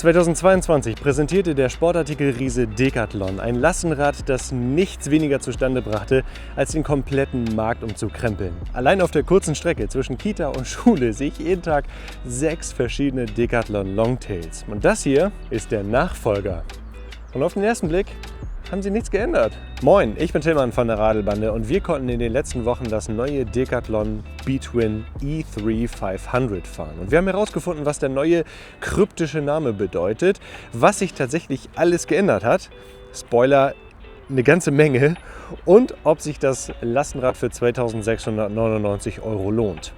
2022 präsentierte der Sportartikelriese Decathlon ein Lastenrad, das nichts weniger zustande brachte, als den kompletten Markt umzukrempeln. Allein auf der kurzen Strecke zwischen Kita und Schule sehe ich jeden Tag 6 verschiedene Decathlon Longtails. Und das hier ist der Nachfolger. Und auf den ersten Blick haben sie nichts geändert. Moin, ich bin Tillmann von der Radelbande und wir konnten in den letzten Wochen das neue Decathlon B-Twin E3 500 fahren. Und wir haben herausgefunden, was der neue kryptische Name bedeutet, was sich tatsächlich alles geändert hat. Spoiler, eine ganze Menge. Und ob sich das Lastenrad für 2.699 € lohnt.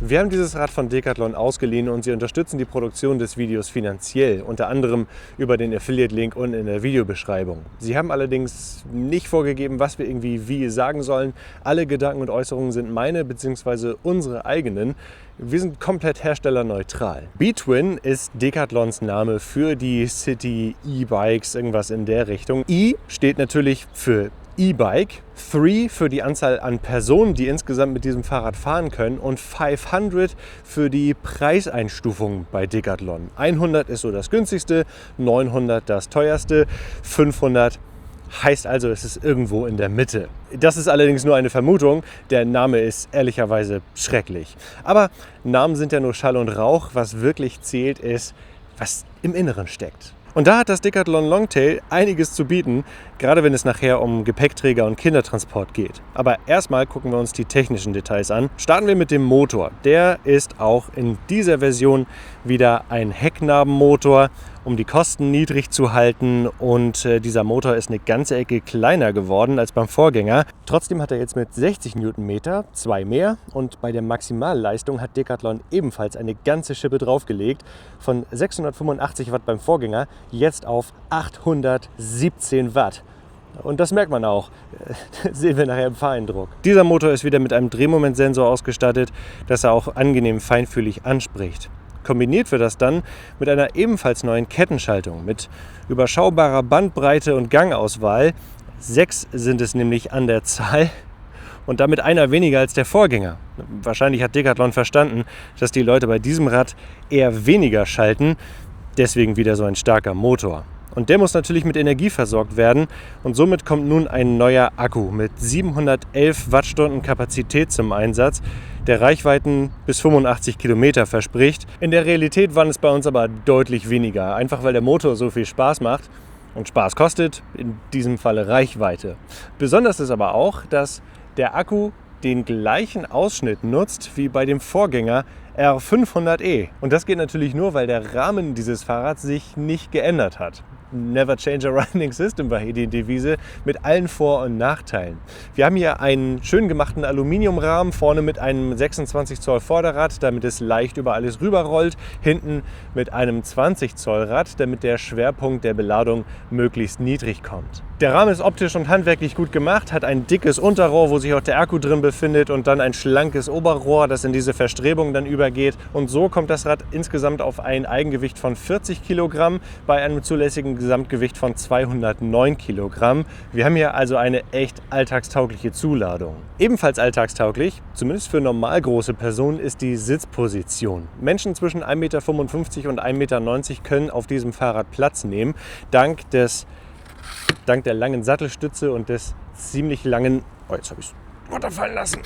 Wir haben dieses Rad von Decathlon ausgeliehen und sie unterstützen die Produktion des Videos finanziell, unter anderem über den Affiliate-Link unten in der Videobeschreibung. Sie haben allerdings nicht vorgegeben, was wir irgendwie wie sagen sollen. Alle Gedanken und Äußerungen sind meine bzw. unsere eigenen. Wir sind komplett herstellerneutral. B-Twin ist Decathlons Name für die City E-Bikes, irgendwas in der Richtung. E steht natürlich für E-Bike, 3 für die Anzahl an Personen, die insgesamt mit diesem Fahrrad fahren können und 500 für die Preiseinstufung bei Decathlon. 100 ist so das günstigste, 900 das teuerste, 500 heißt also, es ist irgendwo in der Mitte. Das ist allerdings nur eine Vermutung, der Name ist ehrlicherweise schrecklich. Aber Namen sind ja nur Schall und Rauch, was wirklich zählt ist, was im Inneren steckt. Und da hat das Decathlon Longtail einiges zu bieten, gerade wenn es nachher um Gepäckträger und Kindertransport geht. Aber erstmal gucken wir uns die technischen Details an. Starten wir mit dem Motor. Der ist auch in dieser Version wieder ein Hecknabenmotor, um die Kosten niedrig zu halten. Und dieser Motor ist eine ganze Ecke kleiner geworden als beim Vorgänger. Trotzdem hat er jetzt mit 60 Newtonmeter 2 mehr. Und bei der Maximalleistung hat Decathlon ebenfalls eine ganze Schippe draufgelegt. Von 685 Watt beim Vorgänger jetzt auf 817 Watt. Und das merkt man auch, das sehen wir nachher im Fahreindruck. Dieser Motor ist wieder mit einem Drehmomentsensor ausgestattet, dass er auch angenehm feinfühlig anspricht. Kombiniert wird das dann mit einer ebenfalls neuen Kettenschaltung mit überschaubarer Bandbreite und Gangauswahl. 6 sind es nämlich an der Zahl und damit einer weniger als der Vorgänger. Wahrscheinlich hat Decathlon verstanden, dass die Leute bei diesem Rad eher weniger schalten, deswegen wieder so ein starker Motor. Und der muss natürlich mit Energie versorgt werden und somit kommt nun ein neuer Akku mit 711 Wattstunden Kapazität zum Einsatz, der Reichweiten bis 85 Kilometer verspricht. In der Realität waren es bei uns aber deutlich weniger, einfach weil der Motor so viel Spaß macht und Spaß kostet, in diesem Falle Reichweite. Besonders ist aber auch, dass der Akku den gleichen Ausschnitt nutzt wie bei dem Vorgänger R500e. Und das geht natürlich nur, weil der Rahmen dieses Fahrrads sich nicht geändert hat. Never change a running system war hier die Devise mit allen Vor- und Nachteilen. Wir haben hier einen schön gemachten Aluminiumrahmen, vorne mit einem 26 Zoll Vorderrad, damit es leicht über alles rüberrollt, hinten mit einem 20 Zoll Rad, damit der Schwerpunkt der Beladung möglichst niedrig kommt. Der Rahmen ist optisch und handwerklich gut gemacht, hat ein dickes Unterrohr, wo sich auch der Akku drin befindet und dann ein schlankes Oberrohr, das in diese Verstrebung dann übergeht. Und so kommt das Rad insgesamt auf ein Eigengewicht von 40 Kilogramm bei einem zulässigen Gesamtgewicht von 209 Kilogramm. Wir haben hier also eine echt alltagstaugliche Zuladung. Ebenfalls alltagstauglich, zumindest für normal große Personen, ist die Sitzposition. Menschen zwischen 1,55 Meter und 1,90 Meter können auf diesem Fahrrad Platz nehmen, dank der langen Sattelstütze und des ziemlich langen, jetzt habe ich es runterfallen lassen,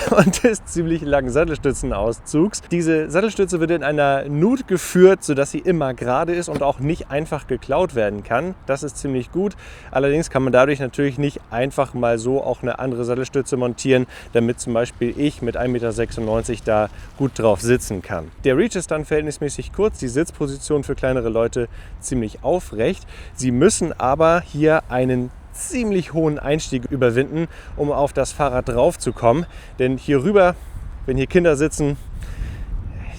und des ziemlich langen Sattelstützenauszugs. Diese Sattelstütze wird in einer Nut geführt, sodass sie immer gerade ist und auch nicht einfach geklaut werden kann. Das ist ziemlich gut. Allerdings kann man dadurch natürlich nicht einfach mal so auch eine andere Sattelstütze montieren, damit zum Beispiel ich mit 1,96 Meter da gut drauf sitzen kann. Der Reach ist dann verhältnismäßig kurz, die Sitzposition für kleinere Leute ziemlich aufrecht. Sie müssen aber hier einen ziemlich hohen Einstieg überwinden, um auf das Fahrrad drauf zu kommen. Denn hier rüber, wenn hier Kinder sitzen,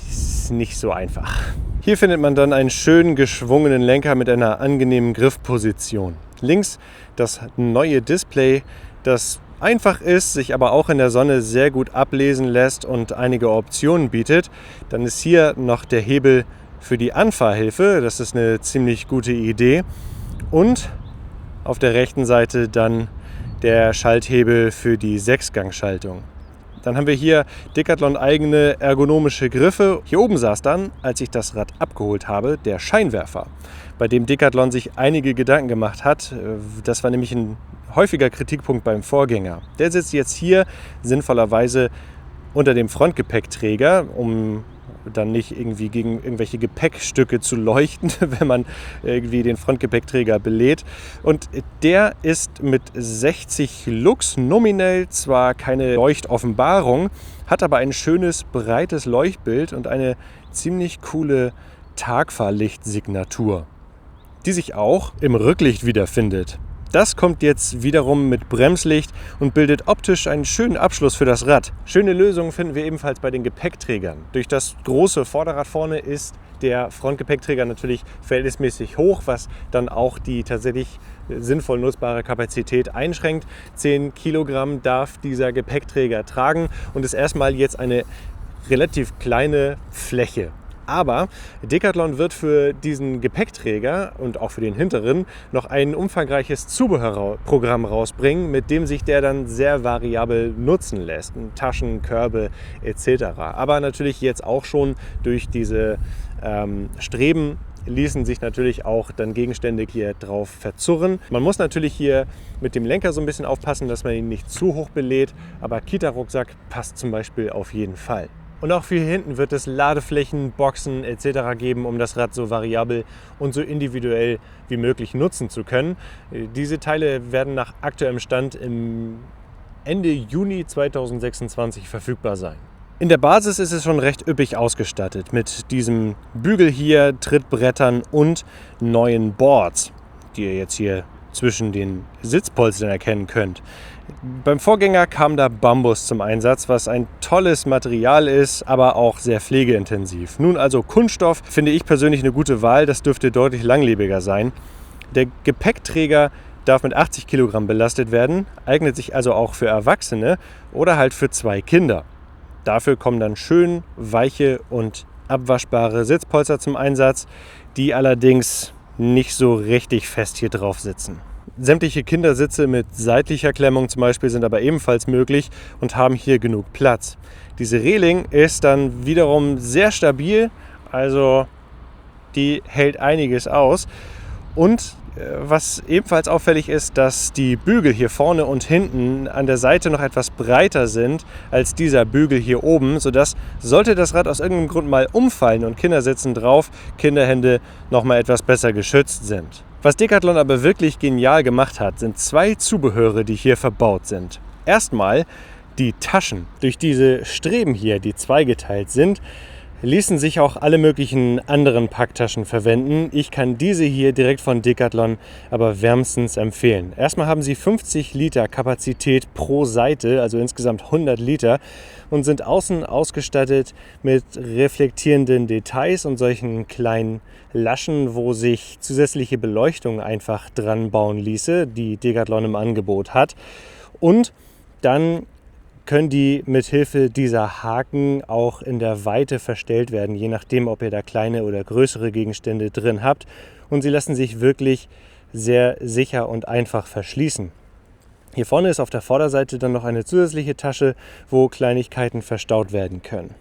ist nicht so einfach. Hier findet man dann einen schön geschwungenen Lenker mit einer angenehmen Griffposition. Links das neue Display, das einfach ist, sich aber auch in der Sonne sehr gut ablesen lässt und einige Optionen bietet, dann ist hier noch der Hebel für die Anfahrhilfe. Das ist eine ziemlich gute Idee. Und auf der rechten Seite dann der Schalthebel für die Sechsgangschaltung. Dann haben wir hier Decathlon eigene ergonomische Griffe. Hier oben saß dann, als ich das Rad abgeholt habe, der Scheinwerfer, bei dem Decathlon sich einige Gedanken gemacht hat. Das war nämlich ein häufiger Kritikpunkt beim Vorgänger. Der sitzt jetzt hier sinnvollerweise unter dem Frontgepäckträger, um dann nicht irgendwie gegen irgendwelche Gepäckstücke zu leuchten, wenn man irgendwie den Frontgepäckträger belädt. Und der ist mit 60 Lux nominell zwar keine Leuchtoffenbarung, hat aber ein schönes, breites Leuchtbild und eine ziemlich coole Tagfahrlichtsignatur, die sich auch im Rücklicht wiederfindet. Das kommt jetzt wiederum mit Bremslicht und bildet optisch einen schönen Abschluss für das Rad. Schöne Lösungen finden wir ebenfalls bei den Gepäckträgern. Durch das große Vorderrad vorne ist der Frontgepäckträger natürlich verhältnismäßig hoch, was dann auch die tatsächlich sinnvoll nutzbare Kapazität einschränkt. 10 Kilogramm darf dieser Gepäckträger tragen und ist erstmal jetzt eine relativ kleine Fläche. Aber Decathlon wird für diesen Gepäckträger und auch für den hinteren noch ein umfangreiches Zubehörprogramm rausbringen, mit dem sich der dann sehr variabel nutzen lässt. Taschen, Körbe etc. Aber natürlich jetzt auch schon durch diese Streben ließen sich natürlich auch dann Gegenstände hier drauf verzurren. Man muss natürlich hier mit dem Lenker so ein bisschen aufpassen, dass man ihn nicht zu hoch belädt, aber Kita-Rucksack passt zum Beispiel auf jeden Fall. Und auch für hier hinten wird es Ladeflächen, Boxen etc. geben, um das Rad so variabel und so individuell wie möglich nutzen zu können. Diese Teile werden nach aktuellem Stand im Ende Juni 2026 verfügbar sein. In der Basis ist es schon recht üppig ausgestattet mit diesem Bügel hier, Trittbrettern und neuen Boards, die ihr jetzt hier zwischen den Sitzpolstern erkennen könnt. Beim Vorgänger kam da Bambus zum Einsatz, was ein tolles Material ist, aber auch sehr pflegeintensiv. Nun also Kunststoff finde ich persönlich eine gute Wahl, das dürfte deutlich langlebiger sein. Der Gepäckträger darf mit 80 Kilogramm belastet werden, eignet sich also auch für Erwachsene oder halt für 2 Kinder. Dafür kommen dann schön weiche und abwaschbare Sitzpolster zum Einsatz, die allerdings nicht so richtig fest hier drauf sitzen. Sämtliche Kindersitze mit seitlicher Klemmung zum Beispiel sind aber ebenfalls möglich und haben hier genug Platz. Diese Reling ist dann wiederum sehr stabil, also die hält einiges aus. Und was ebenfalls auffällig ist, dass die Bügel hier vorne und hinten an der Seite noch etwas breiter sind als dieser Bügel hier oben, sodass, sollte das Rad aus irgendeinem Grund mal umfallen und Kinder sitzen drauf, Kinderhände noch mal etwas besser geschützt sind. Was Decathlon aber wirklich genial gemacht hat, sind 2 Zubehöre, die hier verbaut sind. Erstmal die Taschen. Durch diese Streben hier, die zweigeteilt sind, ließen sich auch alle möglichen anderen Packtaschen verwenden. Ich kann diese hier direkt von Decathlon aber wärmstens empfehlen. Erstmal haben sie 50 Liter Kapazität pro Seite, also insgesamt 100 Liter und sind außen ausgestattet mit reflektierenden Details und solchen kleinen Laschen, wo sich zusätzliche Beleuchtung einfach dran bauen ließe, die Decathlon im Angebot hat. Und dann können die mit Hilfe dieser Haken auch in der Weite verstellt werden, je nachdem, ob ihr da kleine oder größere Gegenstände drin habt. Und sie lassen sich wirklich sehr sicher und einfach verschließen. Hier vorne ist auf der Vorderseite dann noch eine zusätzliche Tasche, wo Kleinigkeiten verstaut werden können.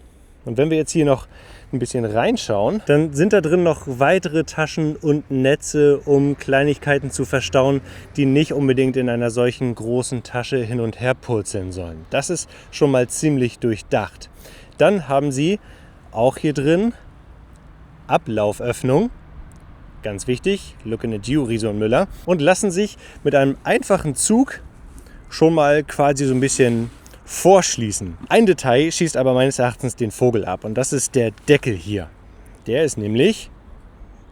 Und wenn wir jetzt hier noch ein bisschen reinschauen, dann sind da drin noch weitere Taschen und Netze, um Kleinigkeiten zu verstauen, die nicht unbedingt in einer solchen großen Tasche hin und her purzeln sollen. Das ist schon mal ziemlich durchdacht. Dann haben sie auch hier drin Ablauföffnung, ganz wichtig, looking at you, Riese und Müller, und lassen sich mit einem einfachen Zug schon mal quasi so ein bisschen vorschließen. Ein Detail schießt aber meines Erachtens den Vogel ab und das ist der Deckel hier. Der ist nämlich,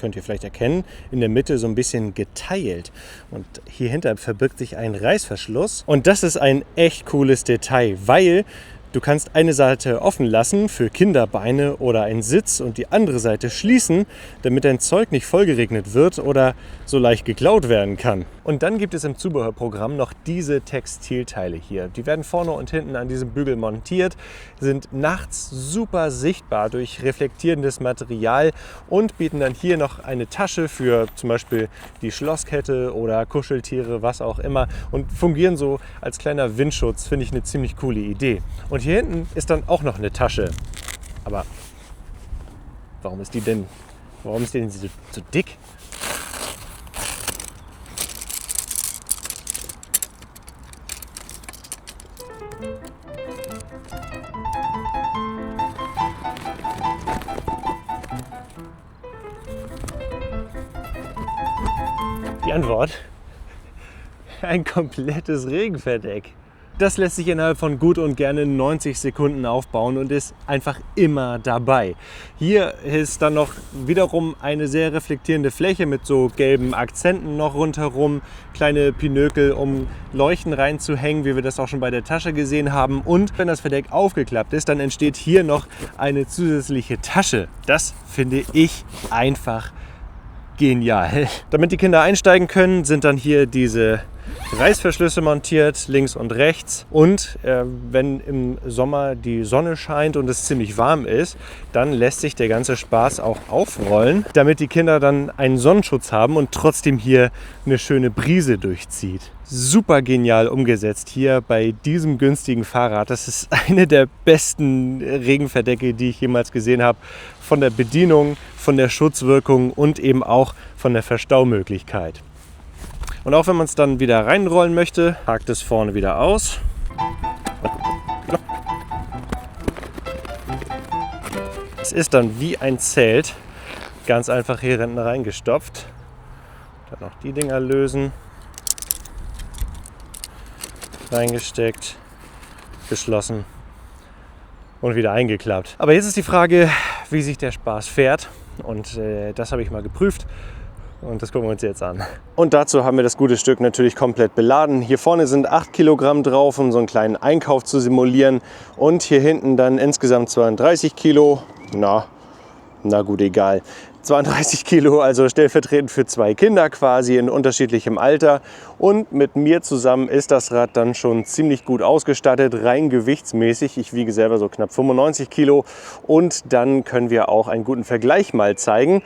könnt ihr vielleicht erkennen, in der Mitte so ein bisschen geteilt und hierhinter verbirgt sich ein Reißverschluss und das ist ein echt cooles Detail, weil Du kannst eine Seite offen lassen für Kinderbeine oder einen Sitz und die andere Seite schließen, damit dein Zeug nicht vollgeregnet wird oder so leicht geklaut werden kann. Und dann gibt es im Zubehörprogramm noch diese Textilteile hier. Die werden vorne und hinten an diesem Bügel montiert, sind nachts super sichtbar durch reflektierendes Material und bieten dann hier noch eine Tasche für zum Beispiel die Schlosskette oder Kuscheltiere, was auch immer, und fungieren so als kleiner Windschutz. Finde ich eine ziemlich coole Idee. Und hier hinten ist dann auch noch eine Tasche. Aber warum ist die denn so dick? Die Antwort: ein komplettes Regenverdeck. Das lässt sich innerhalb von gut und gerne 90 Sekunden aufbauen und ist einfach immer dabei. Hier ist dann noch wiederum eine sehr reflektierende Fläche mit so gelben Akzenten noch rundherum, kleine Pinökel, um Leuchten reinzuhängen, wie wir das auch schon bei der Tasche gesehen haben. Und wenn das Verdeck aufgeklappt ist, dann entsteht hier noch eine zusätzliche Tasche. Das finde ich einfach genial. Damit die Kinder einsteigen können, sind dann hier diese Reißverschlüsse montiert, links und rechts. Und wenn im Sommer die Sonne scheint und es ziemlich warm ist, dann lässt sich der ganze Spaß auch aufrollen, damit die Kinder dann einen Sonnenschutz haben und trotzdem hier eine schöne Brise durchzieht. Super genial umgesetzt hier bei diesem günstigen Fahrrad. Das ist eine der besten Regenverdecke, die ich jemals gesehen habe. Von der Bedienung, von der Schutzwirkung und eben auch von der Verstaumöglichkeit. Und auch wenn man es dann wieder reinrollen möchte, hakt es vorne wieder aus. Es ist dann wie ein Zelt, ganz einfach hier hinten reingestopft. Dann noch die Dinger lösen, reingesteckt, geschlossen und wieder eingeklappt. Aber jetzt ist die Frage, wie sich der Spaß fährt, und das habe ich mal geprüft. Und das gucken wir uns jetzt an. Und dazu haben wir das gute Stück natürlich komplett beladen. Hier vorne sind 8 Kilogramm drauf, um so einen kleinen Einkauf zu simulieren. Und hier hinten dann insgesamt 32 Kilo. Na gut, egal. 32 Kilo, also stellvertretend für 2 Kinder quasi in unterschiedlichem Alter. Und mit mir zusammen ist das Rad dann schon ziemlich gut ausgestattet, rein gewichtsmäßig. Ich wiege selber so knapp 95 Kilo. Und dann können wir auch einen guten Vergleich mal zeigen.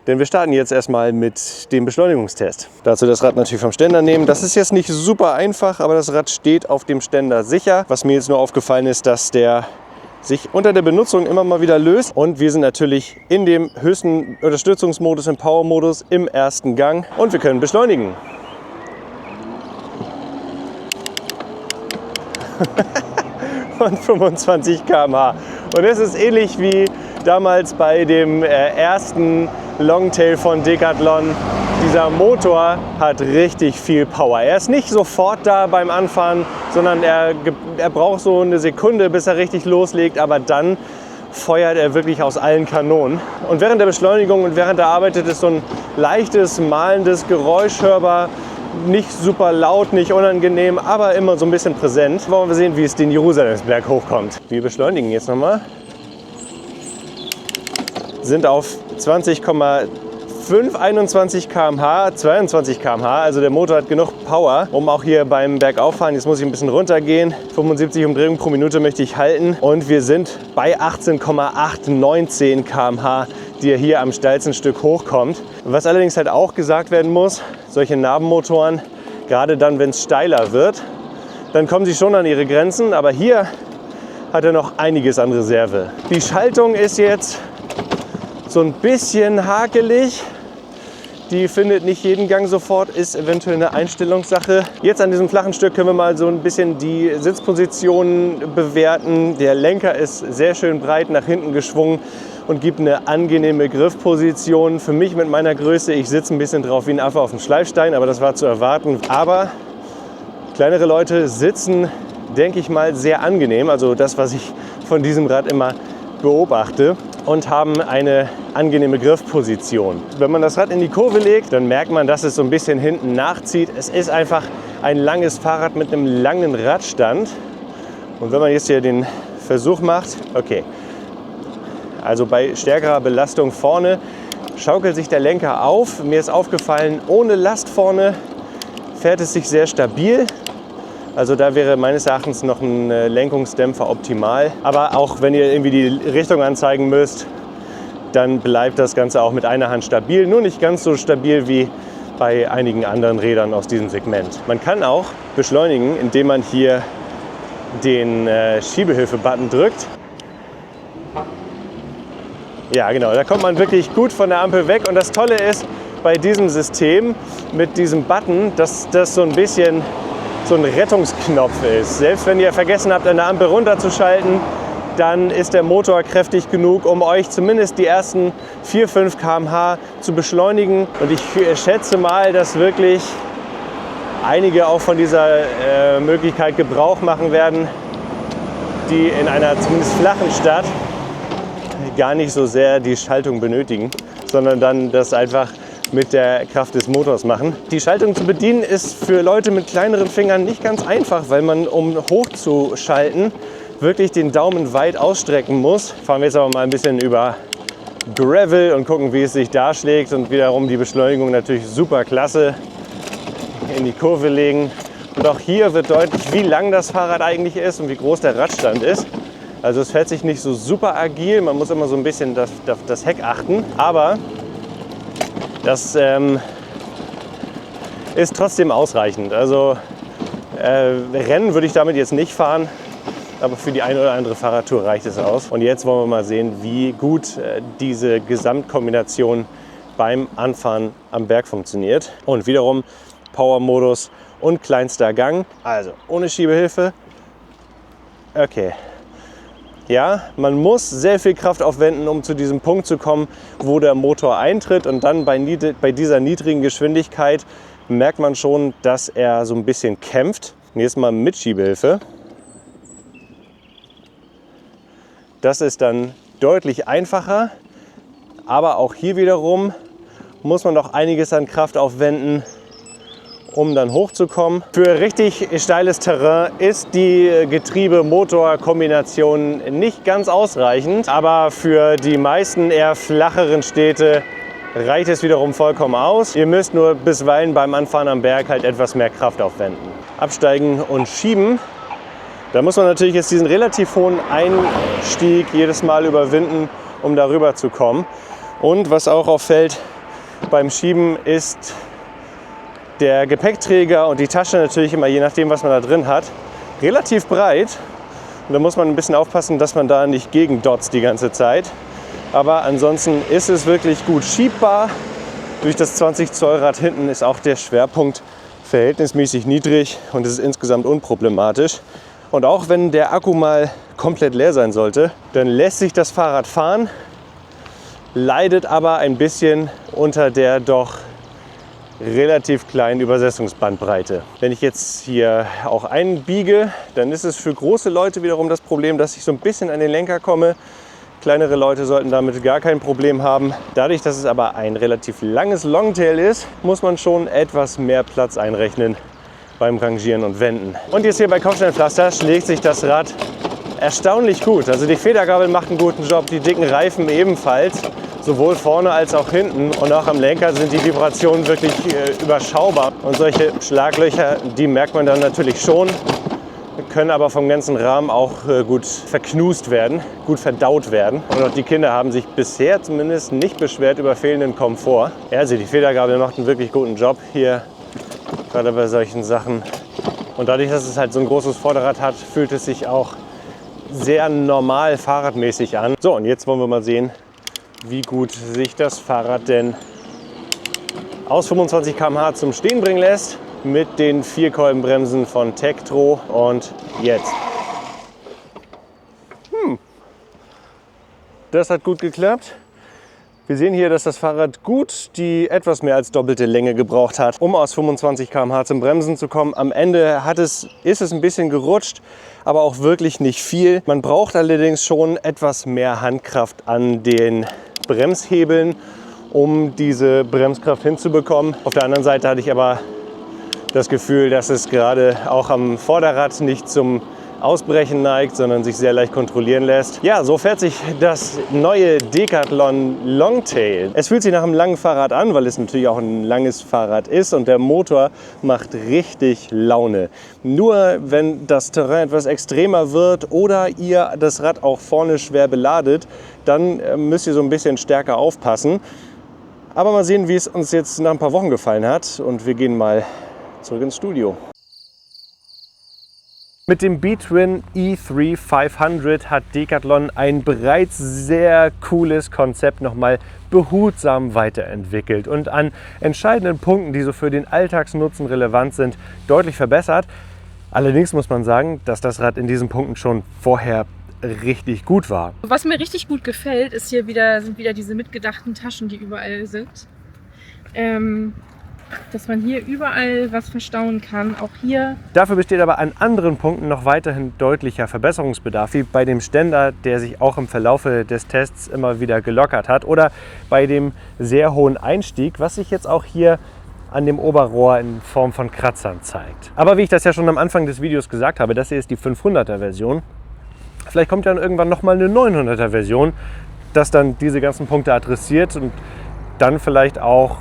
Denn wir starten jetzt erstmal mit dem Beschleunigungstest. Dazu das Rad natürlich vom Ständer nehmen. Das ist jetzt nicht super einfach, aber das Rad steht auf dem Ständer sicher. Was mir jetzt nur aufgefallen ist, dass der sich unter der Benutzung immer mal wieder löst. Und wir sind natürlich in dem höchsten Unterstützungsmodus, im Power-Modus, im ersten Gang. Und wir können beschleunigen. Und 25 km/h. Und das ist ähnlich wie damals bei dem ersten Longtail von Decathlon. Dieser Motor hat richtig viel Power. Er ist nicht sofort da beim Anfahren, sondern er braucht so eine Sekunde, bis er richtig loslegt. Aber dann feuert er wirklich aus allen Kanonen. Und während der Beschleunigung und während er arbeitet, ist so ein leichtes, malendes Geräusch hörbar. Nicht super laut, nicht unangenehm, aber immer so ein bisschen präsent. Wollen wir sehen, wie es den Jerusalemsberg hochkommt. Wir beschleunigen jetzt nochmal. Sind auf 20,5, 21 km/h, 22 km/h. Also der Motor hat genug Power, um auch hier beim Bergauffahren, jetzt muss ich ein bisschen runtergehen, 75 Umdrehungen pro Minute möchte ich halten. Und wir sind bei 18,819 km/h, die er hier am steilsten Stück hochkommt. Was allerdings halt auch gesagt werden muss, solche Nabenmotoren, gerade dann, wenn es steiler wird, dann kommen sie schon an ihre Grenzen. Aber hier hat er noch einiges an Reserve. Die Schaltung ist jetzt so ein bisschen hakelig. Die findet nicht jeden Gang sofort, ist eventuell eine Einstellungssache. Jetzt an diesem flachen Stück können wir mal so ein bisschen die Sitzpositionen bewerten. Der Lenker ist sehr schön breit nach hinten geschwungen und gibt eine angenehme Griffposition. Für mich mit meiner Größe, ich sitze ein bisschen drauf wie ein Affe auf dem Schleifstein, aber das war zu erwarten. Aber kleinere Leute sitzen, denke ich mal, sehr angenehm. Also das, was ich von diesem Rad immer beobachte, und haben eine angenehme Griffposition. Wenn man das Rad in die Kurve legt, dann merkt man, dass es so ein bisschen hinten nachzieht. Es ist einfach ein langes Fahrrad mit einem langen Radstand. Und wenn man jetzt hier den Versuch macht, okay, also bei stärkerer Belastung vorne schaukelt sich der Lenker auf. Mir ist aufgefallen, ohne Last vorne fährt es sich sehr stabil. Also da wäre meines Erachtens noch ein Lenkungsdämpfer optimal. Aber auch wenn ihr irgendwie die Richtung anzeigen müsst, dann bleibt das Ganze auch mit einer Hand stabil. Nur nicht ganz so stabil wie bei einigen anderen Rädern aus diesem Segment. Man kann auch beschleunigen, indem man hier den Schiebehilfe-Button drückt. Ja, genau, da kommt man wirklich gut von der Ampel weg. Und das Tolle ist bei diesem System mit diesem Button, dass das so ein bisschen so ein Rettungsknopf ist. Selbst wenn ihr vergessen habt, an der Ampel runterzuschalten, dann ist der Motor kräftig genug, um euch zumindest die ersten 4-5 km/h zu beschleunigen. Und ich schätze mal, dass wirklich einige auch von dieser Möglichkeit Gebrauch machen werden, die in einer zumindest flachen Stadt gar nicht so sehr die Schaltung benötigen, sondern dann das einfach mit der Kraft des Motors machen. Die Schaltung zu bedienen ist für Leute mit kleineren Fingern nicht ganz einfach, weil man, um hochzuschalten, wirklich den Daumen weit ausstrecken muss. Fahren wir jetzt aber mal ein bisschen über Gravel und gucken, wie es sich darschlägt, und wiederum die Beschleunigung natürlich super klasse in die Kurve legen. Und auch hier wird deutlich, wie lang das Fahrrad eigentlich ist und wie groß der Radstand ist. Also es fährt sich nicht so super agil, man muss immer so ein bisschen das Heck achten, aber das ist trotzdem ausreichend. Also Rennen würde ich damit jetzt nicht fahren, aber für die eine oder andere Fahrradtour reicht es aus. Und jetzt wollen wir mal sehen, wie gut diese Gesamtkombination beim Anfahren am Berg funktioniert. Und wiederum Power-Modus und kleinster Gang, also ohne Schiebehilfe. Okay. Ja, man muss sehr viel Kraft aufwenden, um zu diesem Punkt zu kommen, wo der Motor eintritt. Und dann bei dieser niedrigen Geschwindigkeit merkt man schon, dass er so ein bisschen kämpft. Und jetzt mal mit Schiebehilfe. Das ist dann deutlich einfacher. Aber auch hier wiederum muss man noch einiges an Kraft aufwenden, um dann hochzukommen. Für richtig steiles Terrain ist die Getriebe-Motor-Kombination nicht ganz ausreichend, aber für die meisten eher flacheren Städte reicht es wiederum vollkommen aus. Ihr müsst nur bisweilen beim Anfahren am Berg halt etwas mehr Kraft aufwenden. Absteigen und schieben. Da muss man natürlich jetzt diesen relativ hohen Einstieg jedes Mal überwinden, um darüber zu kommen. Und was auch auffällt beim Schieben ist der Gepäckträger und die Tasche natürlich immer, je nachdem was man da drin hat, relativ breit. Und da muss man ein bisschen aufpassen, dass man da nicht gegendotzt die ganze Zeit. Aber ansonsten ist es wirklich gut schiebbar. Durch das 20 Zoll Rad hinten ist auch der Schwerpunkt verhältnismäßig niedrig und es ist insgesamt unproblematisch. Und auch wenn der Akku mal komplett leer sein sollte, dann lässt sich das Fahrrad fahren, leidet aber ein bisschen unter der doch relativ kleinen Übersetzungsbandbreite. Wenn ich jetzt hier auch einbiege, dann ist es für große Leute wiederum das Problem, dass ich so ein bisschen an den Lenker komme. Kleinere Leute sollten damit gar kein Problem haben. Dadurch, dass es aber ein relativ langes Longtail ist, muss man schon etwas mehr Platz einrechnen beim Rangieren und Wenden. Und jetzt hier bei Kopfsteinpflaster schlägt sich das Rad erstaunlich gut. Also die Federgabel macht einen guten Job, die dicken Reifen ebenfalls. Sowohl vorne als auch hinten, und auch am Lenker sind die Vibrationen wirklich überschaubar. Und solche Schlaglöcher, die merkt man dann natürlich schon, können aber vom ganzen Rahmen auch gut verknust werden, gut verdaut werden. Und auch die Kinder haben sich bisher zumindest nicht beschwert über fehlenden Komfort. Ja, also die Federgabel macht einen wirklich guten Job hier, gerade bei solchen Sachen. Und dadurch, dass es halt so ein großes Vorderrad hat, fühlt es sich auch sehr normal fahrradmäßig an. So, und jetzt wollen wir mal sehen, wie gut sich das Fahrrad denn aus 25 km/h zum Stehen bringen lässt mit den Vierkolbenbremsen von Tektro. Und jetzt. Das hat gut geklappt. Wir sehen hier, dass das Fahrrad gut die etwas mehr als doppelte Länge gebraucht hat, um aus 25 km/h zum Bremsen zu kommen. Am Ende ist es ein bisschen gerutscht, aber auch wirklich nicht viel. Man braucht allerdings schon etwas mehr Handkraft an den Bremshebeln, um diese Bremskraft hinzubekommen. Auf der anderen Seite hatte ich aber das Gefühl, dass es gerade auch am Vorderrad nicht zum ausbrechen neigt, sondern sich sehr leicht kontrollieren lässt. Ja, so fährt sich das neue Decathlon Longtail. Es fühlt sich nach einem langen Fahrrad an, weil es natürlich auch ein langes Fahrrad ist und der Motor macht richtig Laune. Nur wenn das Terrain etwas extremer wird oder ihr das Rad auch vorne schwer beladet, dann müsst ihr so ein bisschen stärker aufpassen. Aber mal sehen, wie es uns jetzt nach ein paar Wochen gefallen hat und wir gehen mal zurück ins Studio. Mit dem B-Twin E3 500 hat Decathlon ein bereits sehr cooles Konzept nochmal behutsam weiterentwickelt und an entscheidenden Punkten, die so für den Alltagsnutzen relevant sind, deutlich verbessert. Allerdings muss man sagen, dass das Rad in diesen Punkten schon vorher richtig gut war. Was mir richtig gut gefällt, ist sind wieder diese mitgedachten Taschen, die überall sind. Dass man hier überall was verstauen kann, auch hier. Dafür besteht aber an anderen Punkten noch weiterhin deutlicher Verbesserungsbedarf, wie bei dem Ständer, der sich auch im Verlaufe des Tests immer wieder gelockert hat, oder bei dem sehr hohen Einstieg, was sich jetzt auch hier an dem Oberrohr in Form von Kratzern zeigt. Aber wie ich das ja schon am Anfang des Videos gesagt habe, das hier ist die 500er Version. Vielleicht kommt dann irgendwann nochmal eine 900er Version, das dann diese ganzen Punkte adressiert und dann vielleicht auch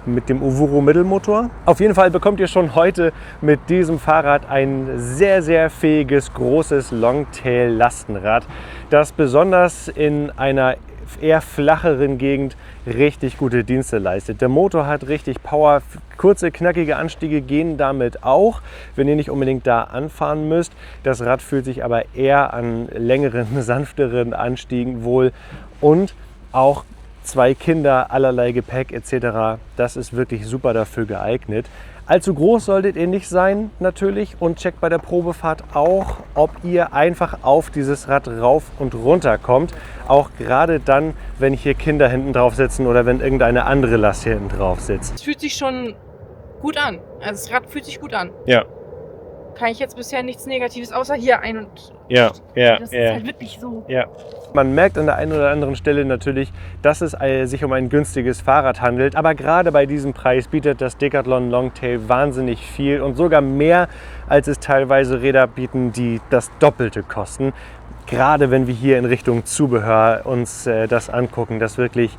mit dem Ovuro Mittelmotor. Auf jeden Fall bekommt ihr schon heute mit diesem Fahrrad ein sehr, sehr fähiges, großes Longtail-Lastenrad, das besonders in einer eher flacheren Gegend richtig gute Dienste leistet. Der Motor hat richtig Power, kurze, knackige Anstiege gehen damit auch, wenn ihr nicht unbedingt da anfahren müsst. Das Rad fühlt sich aber eher an längeren, sanfteren Anstiegen wohl und auch 2 Kinder, allerlei Gepäck etc. Das ist wirklich super dafür geeignet. Allzu groß solltet ihr nicht sein natürlich und checkt bei der Probefahrt auch, ob ihr einfach auf dieses Rad rauf und runter kommt. Auch gerade dann, wenn hier Kinder hinten drauf sitzen oder wenn irgendeine andere Last hier hinten drauf sitzt. Es fühlt sich schon gut an. Also das Rad fühlt sich gut an. Ja. Kann ich jetzt bisher nichts Negatives, außer hier ein und Ja. das ist halt wirklich so. Ja. Man merkt an der einen oder anderen Stelle natürlich, dass es sich um ein günstiges Fahrrad handelt. Aber gerade bei diesem Preis bietet das Decathlon Longtail wahnsinnig viel und sogar mehr, als es teilweise Räder bieten, die das Doppelte kosten. Gerade wenn wir hier in Richtung Zubehör uns das angucken, das wirklich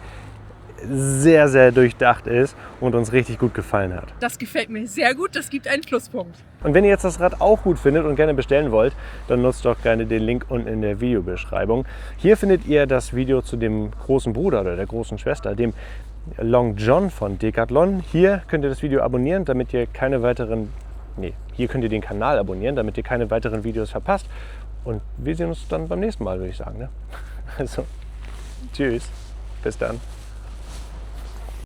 sehr, sehr durchdacht ist und uns richtig gut gefallen hat. Das gefällt mir sehr gut, das gibt einen Pluspunkt. Und wenn ihr jetzt das Rad auch gut findet und gerne bestellen wollt, dann nutzt doch gerne den Link unten in der Videobeschreibung. Hier findet ihr das Video zu dem großen Bruder oder der großen Schwester, dem Long John von Decathlon. Hier könnt ihr das Video abonnieren, damit ihr keine weiteren, hier könnt ihr den Kanal abonnieren, damit ihr keine weiteren Videos verpasst. Und wir sehen uns dann beim nächsten Mal, würde ich sagen. Ne? Also, tschüss, bis dann.